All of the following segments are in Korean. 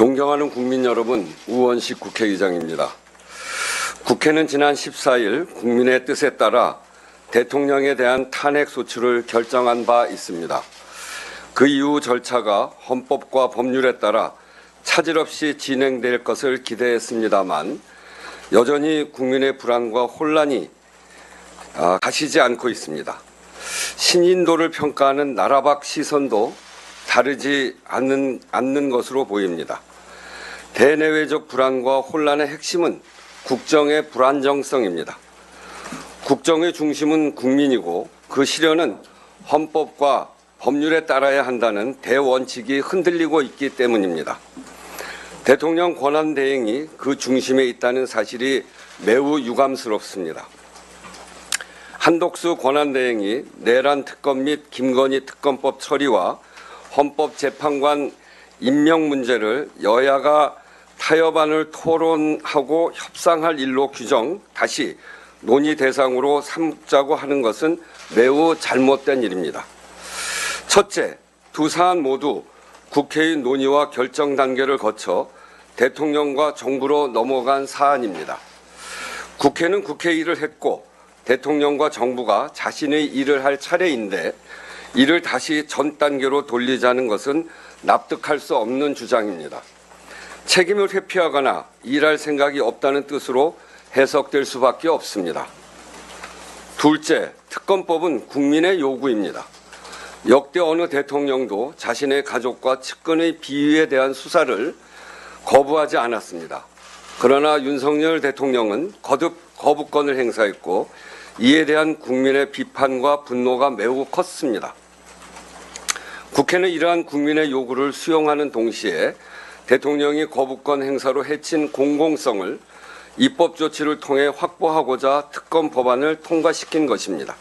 존경하는 국민 여러분, 우원식 국회의장입니다. 국회는 지난 14일 국민의 뜻에 따라 대통령에 대한 탄핵 소추를 결정한 바 있습니다. 그 이후 절차가 헌법과 법률에 따라 차질 없이 진행될 것을 기대했습니다만 여전히 국민의 불안과 혼란이 가시지 않고 있습니다. 신인도를 평가하는 나라 밖 시선도 다르지 않는 것으로 보입니다. 대내외적 불안과 혼란의 핵심은 국정의 불안정성입니다. 국정의 중심은 국민이고 그 실현은 헌법과 법률에 따라야 한다는 대원칙이 흔들리고 있기 때문입니다. 대통령 권한대행이 그 중심에 있다는 사실이 매우 유감스럽습니다. 한독수 권한대행이 내란 특검 및 김건희 특검법 처리와 헌법재판관 임명 문제를 여야가 타협안을 토론하고 협상할 일로 규정 다시 논의 대상으로 삼자고 하는 것은 매우 잘못된 일입니다. 첫째, 두 사안 모두 국회의 논의와 결정 단계를 거쳐 대통령과 정부로 넘어간 사안입니다. 국회는 국회 일을 했고 대통령과 정부가 자신의 일을 할 차례인데 이를 다시 전 단계로 돌리자는 것은 납득할 수 없는 주장입니다. 책임을 회피하거나 일할 생각이 없다는 뜻으로 해석될 수밖에 없습니다. 둘째, 특검법은 국민의 요구입니다. 역대 어느 대통령도 자신의 가족과 측근의 비위에 대한 수사를 거부하지 않았습니다. 그러나 윤석열 대통령은 거듭 거부권을 행사했고 이에 대한 국민의 비판과 분노가 매우 컸습니다. 국회는 이러한 국민의 요구를 수용하는 동시에 대통령이 거부권 행사로 해친 공공성을 입법 조치를 통해 확보하고자 특검 법안을 통과시킨 것입니다.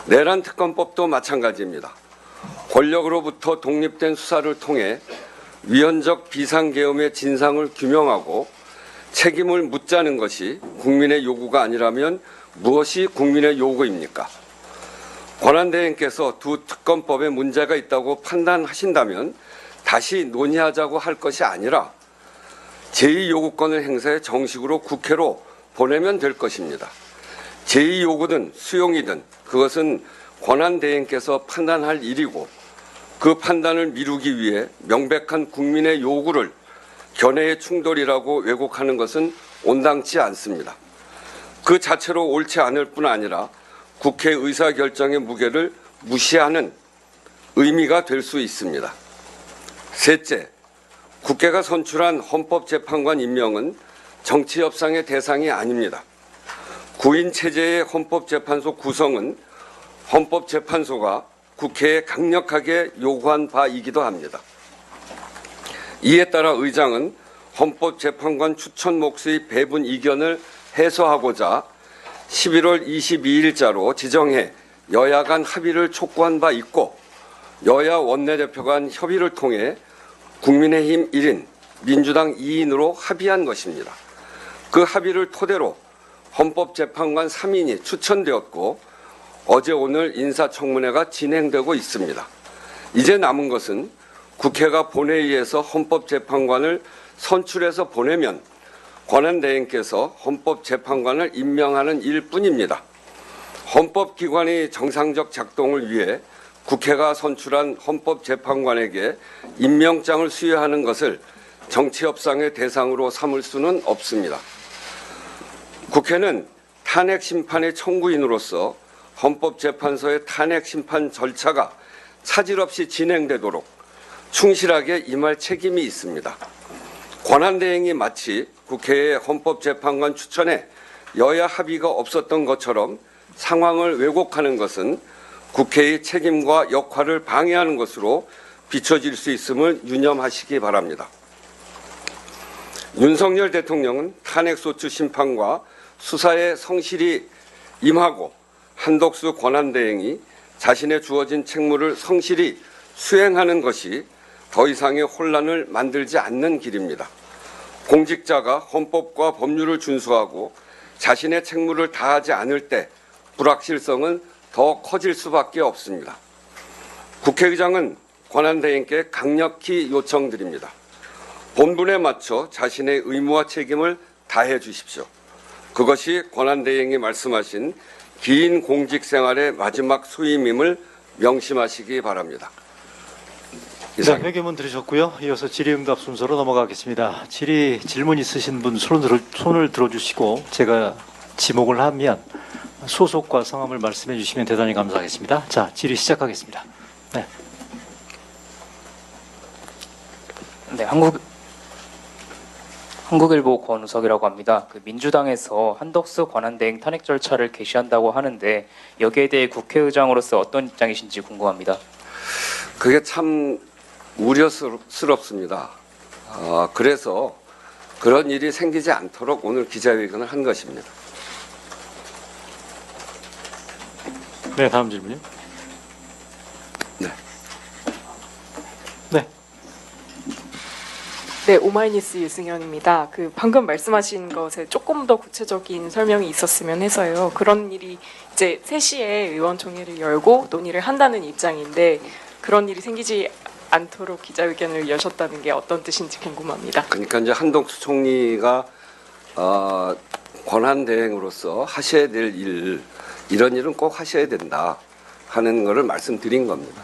내란 특검법도 마찬가지입니다. 권력으로부터 독립된 수사를 통해 위헌적 비상계엄의 진상을 규명하고 책임을 묻자는 것이 국민의 요구가 아니라면 무엇이 국민의 요구입니까? 권한대행께서 두 특검법에 문제가 있다고 판단하신다면 다시 논의하자고 할 것이 아니라 제2요구권을 행사해 정식으로 국회로 보내면 될 것입니다. 제2요구든 수용이든 그것은 권한대행께서 판단할 일이고 그 판단을 미루기 위해 명백한 국민의 요구를 견해의 충돌이라고 왜곡하는 것은 온당치 않습니다. 그 자체로 옳지 않을 뿐 아니라 국회 의사결정의 무게를 무시하는 의미가 될 수 있습니다. 셋째, 국회가 선출한 헌법재판관 임명은 정치 협상의 대상이 아닙니다. 구인 체제의 헌법재판소 구성은 헌법재판소가 국회에 강력하게 요구한 바이기도 합니다. 이에 따라 의장은 헌법재판관 추천 몫의 배분 이견을 해소하고자 11월 22일자로 지정해 여야 간 합의를 촉구한 바 있고 여야 원내대표 간 협의를 통해 국민의힘 1인, 민주당 2인으로 합의한 것입니다. 그 합의를 토대로 헌법재판관 3인이 추천되었고 어제 오늘 인사청문회가 진행되고 있습니다. 이제 남은 것은 국회가 본회의에서 헌법재판관을 선출해서 보내면 권한대행께서 헌법재판관을 임명하는 일뿐입니다. 헌법기관의 정상적 작동을 위해 국회가 선출한 헌법재판관에게 임명장을 수여하는 것을 정치협상의 대상으로 삼을 수는 없습니다. 국회는 탄핵심판의 청구인으로서 헌법재판소의 탄핵심판 절차가 차질 없이 진행되도록 충실하게 임할 책임이 있습니다. 권한대행이 마치 국회의 헌법재판관 추천에 여야 합의가 없었던 것처럼 상황을 왜곡하는 것은 국회의 책임과 역할을 방해하는 것으로 비춰질 수 있음을 유념하시기 바랍니다. 윤석열 대통령은 탄핵소추 심판과 수사에 성실히 임하고 한독수 권한대행이 자신의 주어진 책무를 성실히 수행하는 것이 더 이상의 혼란을 만들지 않는 길입니다. 공직자가 헌법과 법률을 준수하고 자신의 책무를 다하지 않을 때 불확실성은 더 커질 수밖에 없습니다. 국회의장은 권한대행께 강력히 요청드립니다. 본분에 맞춰 자신의 의무와 책임을 다해 주십시오. 그것이 권한대행이 말씀하신 긴 공직 생활의 마지막 수임임을 명심하시기 바랍니다. 네, 회견문 들으셨고요. 이어서 질의응답 순서로 넘어가겠습니다. 질문 있으신 분 손을 들어주시고 제가 지목을 하면 소속과 성함을 말씀해 주시면 대단히 감사하겠습니다. 자, 질의 시작하겠습니다. 네. 네, 한국일보 권우석이라고 합니다. 민주당에서 한덕수 권한대행 탄핵 절차를 개시한다고 하는데 여기에 대해 국회의장으로서 어떤 입장이신지 궁금합니다. 그게 참 우려스럽습니다. 그래서 그런 일이 생기지 않도록 오늘 기자회견을 한 것입니다. 네, 다음 질문요. 네. 네. 네, 오마이뉴스 유승현입니다. 방금 말씀하신 것에 조금 더 구체적인 설명이 있었으면 해서요. 그런 일이 이제 3시에 의원총회를 열고 논의를 한다는 입장인데 그런 일이 생기지 않도록 기자회견을 여셨다는 게 어떤 뜻인지 궁금합니다. 그러니까 이제 한덕수 총리가 권한대행으로서 하셔야 될 일, 이런 일은 꼭 하셔야 된다 하는 것을 말씀드린 겁니다.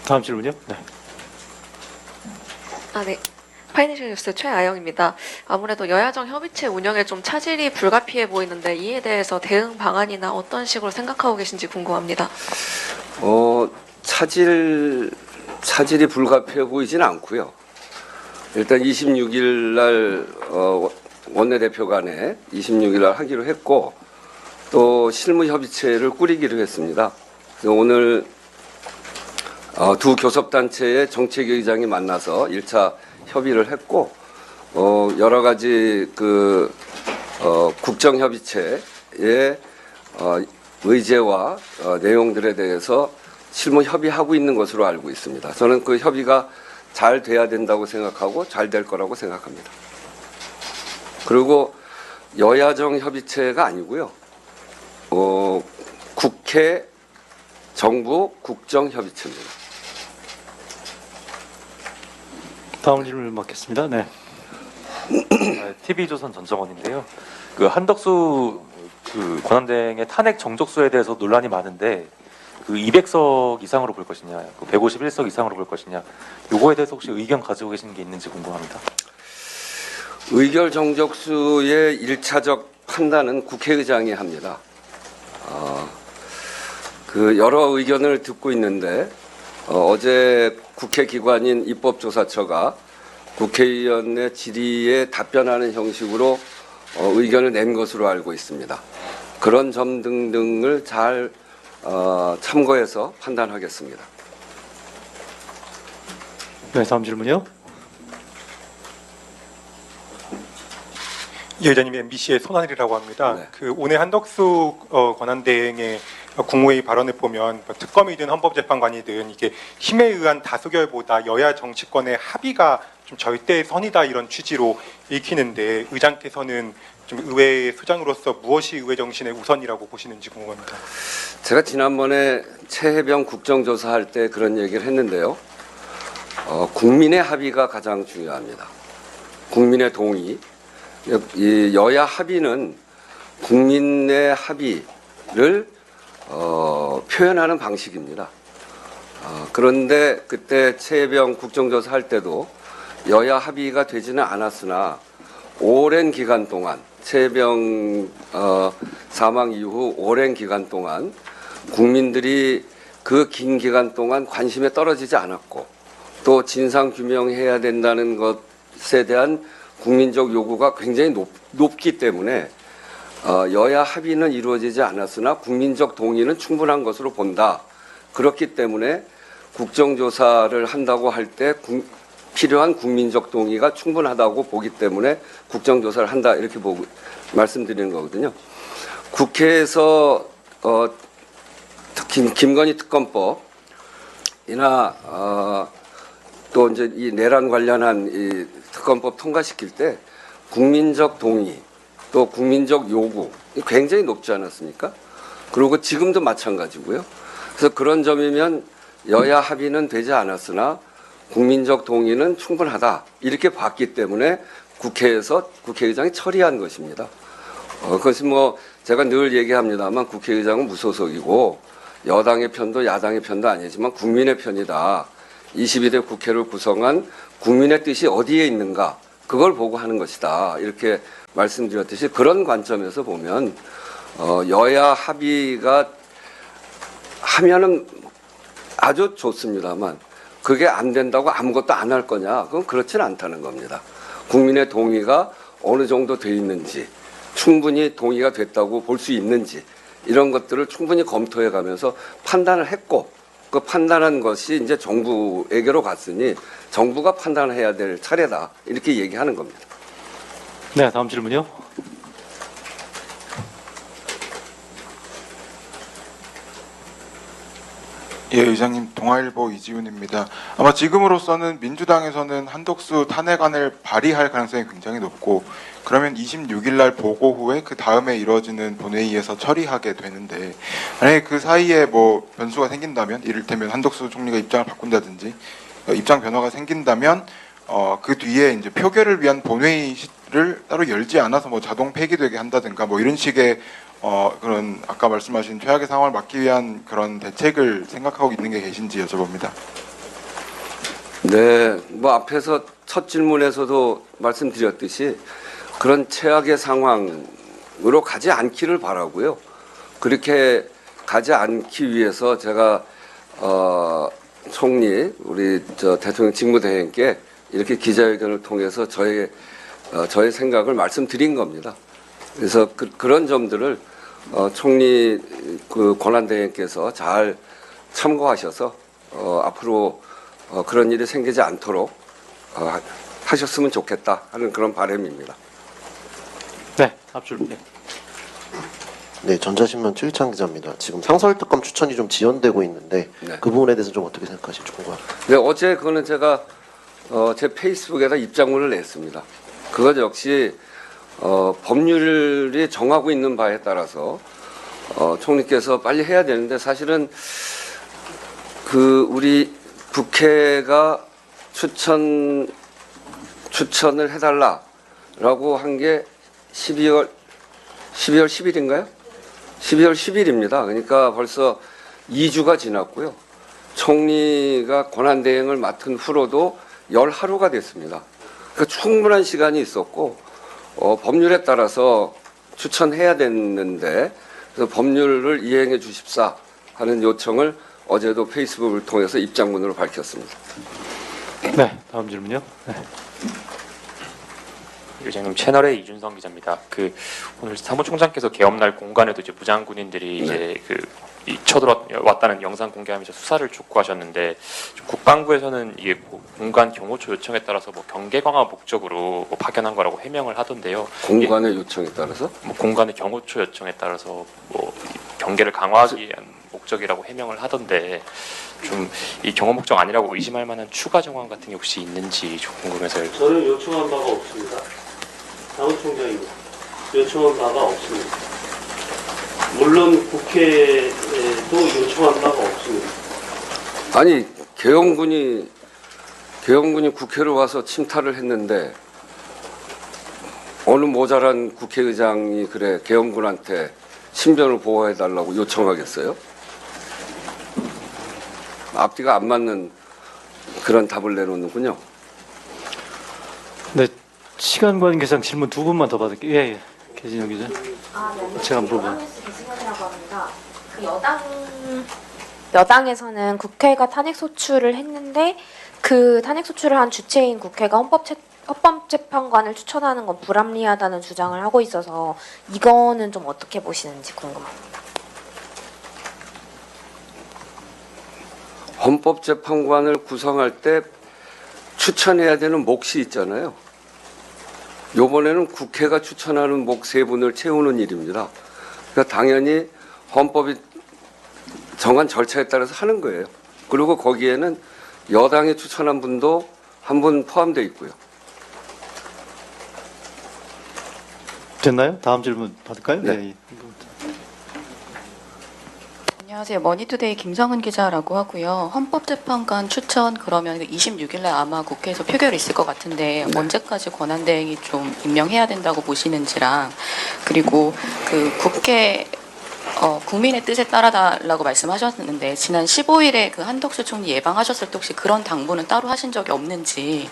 다음 질문요. 네. 네. 파이낸셜 뉴스 최아영입니다. 아무래도 여야정 협의체 운영에 좀 차질이 불가피해 보이는데 이에 대해서 대응 방안이나 어떤 식으로 생각하고 계신지 궁금합니다. 차질이 불가피해 보이지는 않고요. 일단 26일 날 원내대표 간에 26일 날 하기로 했고 또 실무협의체를 꾸리기로 했습니다. 그래서 오늘 두 교섭단체의 정책위의장이 만나서 1차 협의를 했고 여러 가지 국정협의체의 의제와 내용들에 대해서 실무 협의하고 있는 것으로 알고 있습니다. 저는 그 협의가 잘 돼야 된다고 생각하고 잘 될 거라고 생각합니다. 그리고 여야정 협의체가 아니고요. 국회, 정부, 국정협의체입니다. 다음 질문 받겠습니다. 네. TV조선 전정원인데요. 한덕수 권한대행의 탄핵 정족수에 대해서 논란이 많은데 200석 이상으로 볼 것이냐, 151석 이상으로 볼 것이냐, 요거에 대해서 혹시 의견 가지고 계신 게 있는지 궁금합니다. 의결 정족수의 1차적 판단은 국회의장이 합니다. 여러 의견을 듣고 있는데 어제 국회기관인 입법조사처가 국회의원의 질의에 답변하는 형식으로 의견을 낸 것으로 알고 있습니다. 그런 점 등등을 잘 참고해서 판단하겠습니다. 네, 다음 질문요. 예, 의장님, MBC의 손하늘이라고 합니다. 네. 오늘 한덕수 권한대행의 국무회의 발언을 보면 특검이든 헌법재판관이든 이게 힘에 의한 다수결보다 여야 정치권의 합의가 좀 절대선이다 이런 취지로 읽히는데 의장께서는 좀 의회 소장으로서 무엇이 의회 정신의 우선이라고 보시는지 궁금합니다. 제가 지난번에 최혜병 국정조사할 때 그런 얘기를 했는데요. 국민의 합의가 가장 중요합니다. 국민의 동의. 이 여야 합의는 국민의 합의를 표현하는 방식입니다. 그런데 그때 최혜병 국정조사 할 때도 여야 합의가 되지는 않았으나 오랜 기간 동안 최혜병 사망 이후 오랜 기간 동안 국민들이 그 긴 기간 동안 관심에 떨어지지 않았고 또 진상 규명해야 된다는 것에 대한 국민적 요구가 굉장히 높기 때문에 여야 합의는 이루어지지 않았으나 국민적 동의는 충분한 것으로 본다. 그렇기 때문에 국정조사를 한다고 할 때 필요한 국민적 동의가 충분하다고 보기 때문에 국정조사를 한다 이렇게 말씀드리는 거거든요. 국회에서 김건희 특검법이나 또 이제 이 내란 관련한 이 특검법 통과시킬 때 국민적 동의 또 국민적 요구 굉장히 높지 않았습니까? 그리고 지금도 마찬가지고요. 그래서 그런 점이면 여야 합의는 되지 않았으나 국민적 동의는 충분하다 이렇게 봤기 때문에 국회에서 국회의장이 처리한 것입니다. 그것이 뭐 제가 늘 얘기합니다만 국회의장은 무소속이고 여당의 편도 야당의 편도 아니지만 국민의 편이다. 22대 국회를 구성한 국민의 뜻이 어디에 있는가 그걸 보고 하는 것이다. 이렇게 말씀드렸듯이 그런 관점에서 보면 여야 합의가 하면은 아주 좋습니다만 그게 안 된다고 아무것도 안 할 거냐? 그건 그렇지는 않다는 겁니다. 국민의 동의가 어느 정도 돼 있는지, 충분히 동의가 됐다고 볼 수 있는지 이런 것들을 충분히 검토해 가면서 판단을 했고 그 판단한 것이 이제 정부에게로 갔으니 정부가 판단해야 될 차례다. 이렇게 얘기하는 겁니다. 네, 다음 질문요. 예, 의장님, 동아일보 이지훈입니다. 아마 지금으로서는 민주당에서는 한덕수 탄핵안을 발의할 가능성이 굉장히 높고 그러면 26일 날 보고 후에 그 다음에 이루어지는 본회의에서 처리하게 되는데 만약에 그 사이에 뭐 변수가 생긴다면 이를테면 한덕수 총리가 입장을 바꾼다든지 입장 변화가 생긴다면 그 뒤에 이제 표결을 위한 본회의를 따로 열지 않아서 뭐 자동 폐기되게 한다든가 뭐 이런 식의 그런 아까 말씀하신 최악의 상황을 막기 위한 그런 대책을 생각하고 있는 게 계신지 여쭤봅니다. 네, 뭐 앞에서 첫 질문에서도 말씀드렸듯이 그런 최악의 상황으로 가지 않기를 바라고요. 그렇게 가지 않기 위해서 제가 총리 우리 대통령 직무대행께 이렇게 기자회견을 통해서 저의 생각을 말씀드린 겁니다. 그래서 그런 점들을 총리 그 권한대행께서 잘 참고하셔서 앞으로 그런 일이 생기지 않도록 하셨으면 좋겠다 하는 그런 바람입니다. 네, 앞줄. 네. 네, 전자신문 최일창 기자입니다. 지금 상설특검 추천이 좀 지연되고 있는데 네. 그 부분에 대해서 좀 어떻게 생각하실지 궁금합니다. 네, 어제 그거는 제가 제 페이스북에다 입장문을 냈습니다. 그것 역시 법률이 정하고 있는 바에 따라서 총리께서 빨리 해야 되는데 사실은 그 우리 국회가 추천을 해달라라고 한 게 12월 10일인가요? 12월 10일입니다. 그러니까 벌써 2주가 지났고요. 총리가 권한대행을 맡은 후로도 열하루가 됐습니다. 그러니까 충분한 시간이 있었고 법률에 따라서 추천해야 됐는데 그래서 법률을 이행해 주십사 하는 요청을 어제도 페이스북을 통해서 입장문으로 밝혔습니다. 네, 다음 질문요. 네. 의장님 채널의 이준성 기자입니다. 오늘 사무총장께서 개업날 공간에도 이제 무장군인들이 이제 쳐들어왔다는 영상 공개하면서 수사를 촉구하셨는데 국방부에서는 이게 공간 경호처 요청에 따라서 뭐 경계 강화 목적으로 파견한 거라고 해명을 하던데요. 공관의 요청에 따라서? 공간의 경호처 요청에 따라서 뭐 경계를 강화하기 위한 목적이라고 해명을 하던데 좀 이 경호 목적 아니라고 의심할 만한 추가 정황 같은 게 혹시 있는지 좀 궁금해서요. 저는 요청한 바가 없습니다. 사무총장입니다. 요청한 바가 없습니다. 물론 국회에도 요청한 바가 없습니다. 아니 계엄군이 국회로 와서 침탈을 했는데 어느 모자란 국회의장이 그래 계엄군한테 신변을 보호해달라고 요청하겠어요? 앞뒤가 안 맞는 그런 답을 내놓는군요. 네, 시간 관계상 질문 두 분만 더 받을게요. 예. 계진영 기자. 제가 물어봐요. 계진영이라고 합니다. 여당에서는 국회가 탄핵 소추를 했는데 그 탄핵 소추를 한 주체인 국회가 헌법재판관을 추천하는 건 불합리하다는 주장을 하고 있어서 이거는 좀 어떻게 보시는지 궁금합니다. 헌법재판관을 구성할 때 추천해야 되는 몫이 있잖아요. 이번에는 국회가 추천하는 몫 3분을 채우는 일입니다. 그러니까 당연히 헌법이 정한 절차에 따라서 하는 거예요. 그리고 거기에는 여당이 추천한 분도 한 분 포함되어 있고요. 됐나요? 다음 질문 받을까요? 네. 안녕하세요. 머니투데이 김성은 기자라고 하고요. 헌법재판관 추천 그러면 26일날 아마 국회에서 표결이 있을 것 같은데 언제까지 권한대행이 좀 임명해야 된다고 보시는지랑 그리고 그 국회 국민의 뜻에 따라달라고 말씀하셨는데 지난 15일에 그 한덕수 총리 예방하셨을 때 혹시 그런 당부는 따로 하신 적이 없는지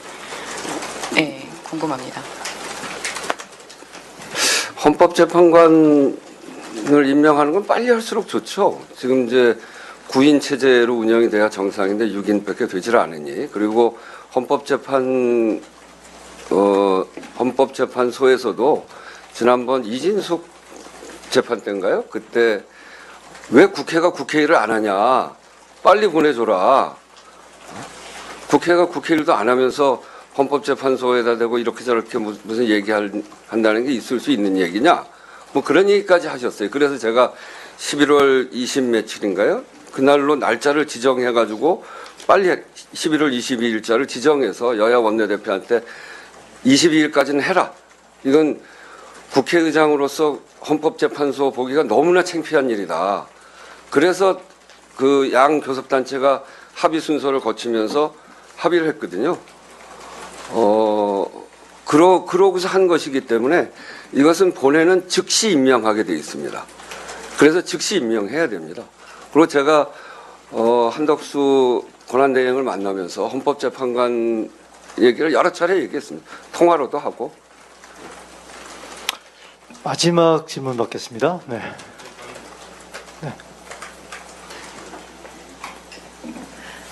네, 궁금합니다. 헌법재판관을 임명하는 건 빨리 할수록 좋죠. 지금 이제 9인 체제로 운영이 돼야 정상인데 6인밖에 되질 않으니. 그리고 헌법재판소에서도 지난번 이진숙 재판 때인가요? 그때 왜 국회가 국회 일을 안 하냐? 빨리 보내줘라. 국회가 국회 일도 안 하면서 헌법재판소에다 대고 이렇게 저렇게 무슨 얘기한다는 게 있을 수 있는 얘기냐? 뭐 그런 얘기까지 하셨어요. 그래서 제가 11월 20 며칠인가요? 그날로 날짜를 지정해가지고 빨리 11월 22일자를 지정해서 여야 원내대표한테 22일까지는 해라. 이건 국회의장으로서 헌법재판소 보기가 너무나 창피한 일이다. 그래서 그 양 교섭단체가 합의 순서를 거치면서 합의를 했거든요. 그러고서 한 것이기 때문에 이것은 본회는 즉시 임명하게 돼 있습니다. 그래서 즉시 임명해야 됩니다. 그리고 제가 한덕수 권한대행을 만나면서 헌법재판관 얘기를 여러 차례 얘기했습니다. 통화로도 하고. 마지막 질문 받겠습니다. 네.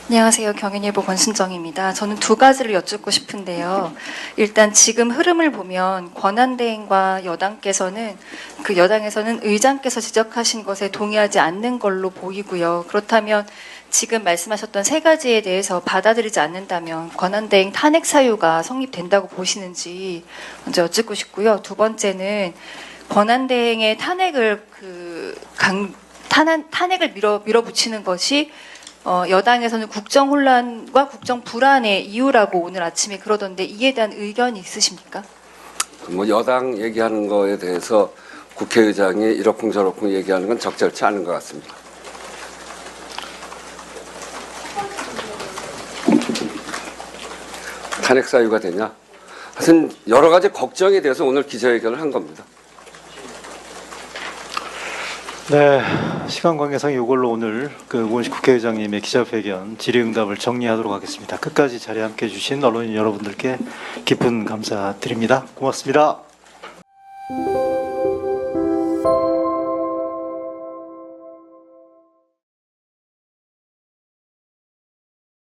안녕하세요. 경인일보 권순정입니다. 저는 두 가지를 여쭙고 싶은데요. 일단 지금 흐름을 보면 권한대행과 여당께서는 그 여당에서는 의장께서 지적하신 것에 동의하지 않는 걸로 보이고요. 그렇다면 지금 말씀하셨던 세 가지에 대해서 받아들이지 않는다면 권한대행 탄핵 사유가 성립된다고 보시는지 먼저 여쭙고 싶고요. 두 번째는 권한대행의 탄핵을 탄핵을 밀어붙이는 것이 여당에서는 국정 혼란과 국정 불안의 이유라고 오늘 아침에 그러던데 이에 대한 의견이 있으십니까? 뭐 여당 얘기하는 거에 대해서 국회의장이 이러쿵저러쿵 얘기하는 건 적절치 않은 것 같습니다. 탄핵 사유가 되냐? 하여튼 여러 가지 걱정에 대해서 오늘 기자회견을 한 겁니다. 네, 시간 관계상 이걸로 오늘 우원식 국회의장님의 기자회견 질의응답을 정리하도록 하겠습니다. 끝까지 자리에 함께해 주신 언론인 여러분들께 깊은 감사드립니다. 고맙습니다.